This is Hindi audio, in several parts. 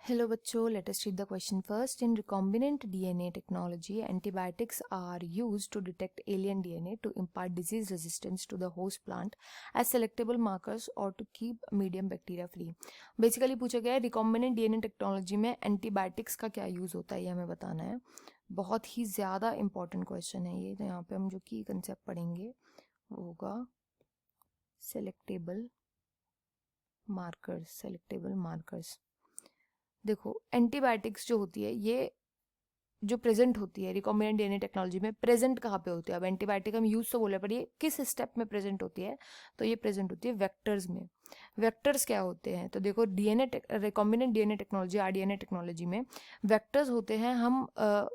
Hello बच्चों, let us read the question first. In recombinant DNA technology, antibiotics are used to detect alien DNA to impart disease resistance to the host plant as selectable markers or to keep medium bacteria free. Basically पूछा गया है recombinant DNA technology में antibiotics का क्या यूज़ होता है, ये हमें बताना है. बहुत ही ज़्यादा important question है ये. तो यहाँ पे हम जो की concept पढ़ेंगे वो होगा selectable markers. देखो, एंटीबायोटिक्स जो होती है ये जो प्रेजेंट होती है रिकॉम्बिनेंट डीएनए टेक्नोलॉजी में, प्रेजेंट कहाँ पे होती है? अब एंटीबायोटिक हम यूज तो बोले, पर ये किस स्टेप में प्रेजेंट होती है? तो ये प्रेजेंट होती है वेक्टर्स में. वेक्टर्स क्या होते हैं? तो देखो, DNA recombinant DNA technology, rDNA technology में वेक्टर्स होते हैं. हम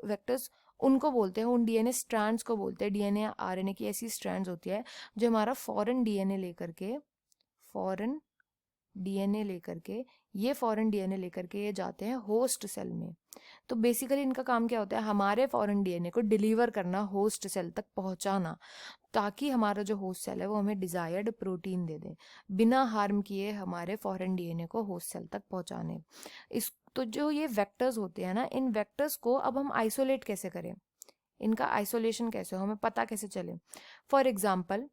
वेक्टर्स उनको बोलते हैं, उन डीएनए स्ट्रैंड्स को बोलते हैं. डीएनए या आरएनए की ऐसी स्ट्रैंड्स होती है जो हमारा फॉरेन डीएनए लेकर के ये जाते हैं होस्ट सेल में. तो बेसिकली इनका काम क्या होता है? हमारे फॉरेन डीएनए को डिलीवर करना, होस्ट सेल तक पहुंचाना, ताकि हमारा जो होस्ट सेल है वो हमें डिजायर्ड प्रोटीन दे दे, बिना हार्म किए हमारे फॉरेन डीएनए को होस्ट सेल तक पहुंचाने. इस तो जो ये वेक्टर्स होते हैं ना, इन वेक्टर्स को अब हम आइसोलेट कैसे करें? इनका आइसोलेशन कैसे हो, हमें पता कैसे चले? फॉर एग्जाम्पल,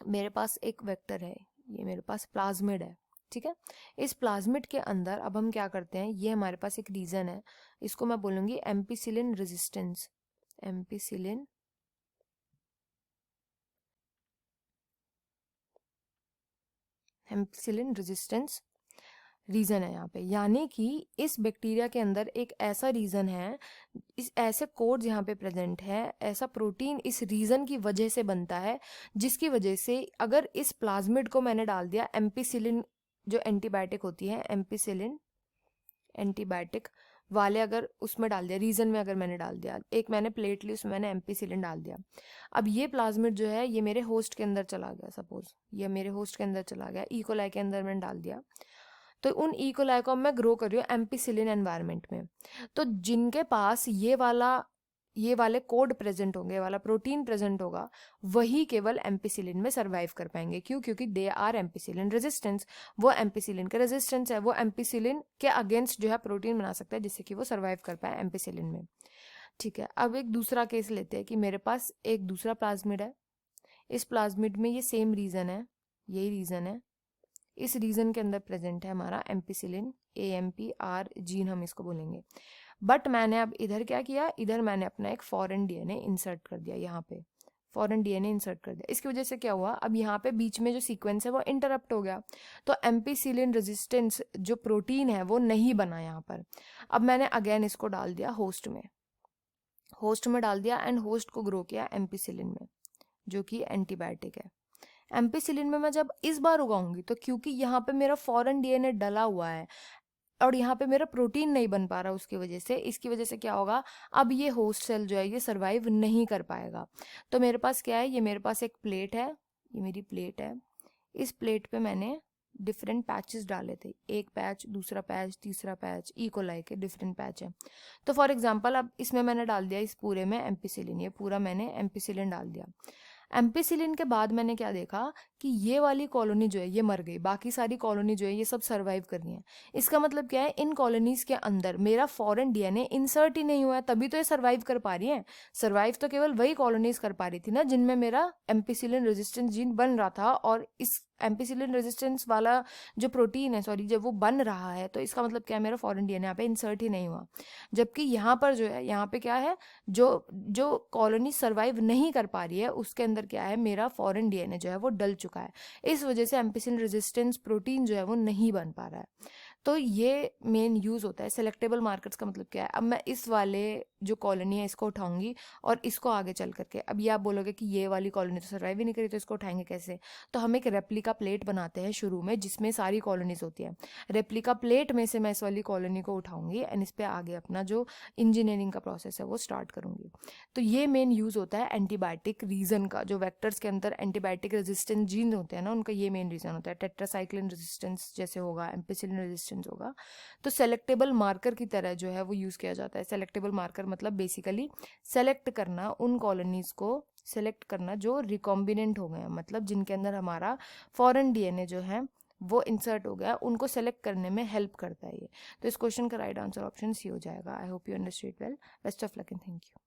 मेरे पास एक वेक्टर है, ये मेरे पास प्लाज्मिड है, ठीक है. इस प्लाज्मिड के अंदर अब हम क्या करते हैं, ये हमारे पास एक रीजन है, इसको मैं बोलूंगी ampicillin resistance. Ampicillin resistance region है यहाँ पे. यानी कि इस बैक्टीरिया के अंदर एक ऐसा रीजन है, इस ऐसे कोड्स यहाँ पे प्रेजेंट है, ऐसा प्रोटीन इस रीजन की वजह से बनता है, जिसकी वजह से अगर इस प्लाज्मिड को मैंने डाल दिया एम्पिसिलिन जो एंटीबायोटिक होती है, एम्पिसिलिन एंटीबायोटिक वाले अगर उसमें डाल दिया, रीजन में अगर मैंने डाल दिया, एक मैंने प्लेट ली उसमें मैंने एम्पिसिलिन डाल दिया. अब ये प्लाज्मिड जो है ये मेरे होस्ट के अंदर चला गया, सपोज ये मेरे होस्ट के अंदर चला गया, इकोलाई के अंदर मैंने डाल दिया. तो उन इकोलाई को मैं ग्रो कर रही हूँ एम्पिसिलिन एनवायरनमेंट में. तो जिनके पास ये वाले कोड प्रेजेंट होंगे, ये वाला प्रोटीन प्रेजेंट होगा, वही केवल एम्पिसिलिन में सरवाइव कर पाएंगे. क्यों? क्योंकि दे आर एम्पिसिलिन रेजिस्टेंस. वो एम्पिसिलिन के रेजिस्टेंस है, वो एम्पिसिलिन के अगेंस्ट जो है प्रोटीन बना सकता है जिससे कि वो सरवाइव कर पाए एम्पिसिलिन में. ठीक है. अब एक दूसरा केस लेते हैं कि मेरे पास एक दूसरा प्लाज्मिड है, इस प्लाज्मिड में ये सेम रीजन है, यही रीजन है, इस रीजन के अंदर प्रेजेंट है हमारा एम्पिसिलिन, AMPR जीन हम इसको बोलेंगे. बट मैंने अब इधर क्या किया, इधर मैंने अपना एक फॉरेन डीएनए इंसर्ट कर दिया, यहाँ पे फॉरेन डीएनए इंसर्ट कर दिया. इसकी वजह से क्या हुआ, अब यहाँ पे बीच में जो सीक्वेंस है वो इंटरप्ट हो गया. तो एम्पिसिलिन रेजिस्टेंस जो प्रोटीन है वो नहीं बना यहाँ पर. अब मैंने अगेन इसको डाल दिया होस्ट में डाल दिया एंड होस्ट को ग्रो किया एम्पिसिलिन में, जो कि एंटीबायोटिक है. एम्पिसिलिन में मैं जब इस बार उगाऊंगी, तो क्योंकि यहाँ पे मेरा फॉरेन डीएनए डला हुआ है और यहाँ पे मेरा प्रोटीन नहीं बन पा रहा, उसकी वजह से, इसकी वजह से क्या होगा, अब ये होस्ट सेल जो है ये सरवाइव नहीं कर पाएगा. तो मेरे पास क्या है, ये मेरे पास एक प्लेट है, ये मेरी प्लेट है. इस प्लेट पे मैंने डिफरेंट पैचेस डाले थे, एक पैच, दूसरा पैच, तीसरा पैच, इकोलाई के डिफरेंट पैच है. तो फॉर एग्जाम्पल अब इसमें मैंने डाल दिया, इस पूरे में एम्पिसिलिन, ये पूरा मैंने एम्पिसिलिन डाल दिया. एम्पिसिलिन के बाद मैंने क्या देखा कि ये वाली कॉलोनी जो है ये मर गई, बाकी सारी कॉलोनी जो है ये सब सर्वाइव कर रही है. इसका मतलब क्या है, इन कॉलोनीज के अंदर मेरा फॉरेन डीएनए इंसर्ट ही नहीं हुआ है, तभी तो ये सर्वाइव कर पा रही है. सर्वाइव तो केवल वही कॉलोनीज कर पा रही थी ना जिनमें मेरा एम्पिसिलिन रेजिस्टेंस जीन बन रहा था, और इस एम्पिसिलिन रेजिस्टेंस वाला जो प्रोटीन है, सॉरी, जब वो बन रहा है, तो इसका मतलब क्या है, मेरा फॉरेन डीएनए यहाँ पे इंसर्ट ही नहीं हुआ. जबकि यहाँ पर जो है, यहाँ पे क्या है, जो जो कॉलोनी सर्वाइव नहीं कर पा रही है उसके अंदर क्या है, मेरा फॉरेन डीएनए जो है वो डल चुका है. इस वजह से एम्पिसिलिन रेजिस्टेंस प्रोटीन जो है वो नहीं बन पा रहा है. तो ये मेन यूज होता है. सेलेक्टेबल मार्कर्स का मतलब क्या है, अब मैं इस वाले जो कॉलोनी है इसको उठाऊंगी और इसको आगे चल करके, अब ये आप बोलोगे कि ये वाली कॉलोनी तो सर्वाइव ही नहीं करी, तो इसको उठाएंगे कैसे? तो हम एक रेप्लिका प्लेट बनाते हैं शुरू में जिसमें सारी कॉलोनीज होती है. रेप्लिका प्लेट में से मैं इस वाली कॉलोनी को उठाऊंगी एंड इस पे आगे अपना जो इंजीनियरिंग का प्रोसेस है वो स्टार्ट करूंगी. तो ये मेन यूज होता है एंटीबायोटिक रीजन का. जो वेक्टर्स के अंदर एंटीबायोटिक रेजिस्टेंट जीन होते हैं ना, उनका ये मेन रीजन होता है. टेट्रासाइक्लिन रेजिस्टेंस जैसे होगा, एम्पिसिलिन रेजिस्टेंस होगा. तो सेलेक्टेबल मार्कर की तरह जो है वो यूज किया जाता है. सेलेक्टेबल मार्कर मतलब बेसिकली सेलेक्ट करना, उन कॉलोनीज को सेलेक्ट करना जो रिकॉम्बिनेंट हो गए हैं, मतलब जिनके अंदर हमारा फॉरेन डीएनए जो है वो इंसर्ट हो गया, उनको सेलेक्ट करने में हेल्प करता है ये। तो इस क्वेश्चन का राइट आंसर ऑप्शन सी हो जाएगा। I hope you understood well. Best of luck and thank you.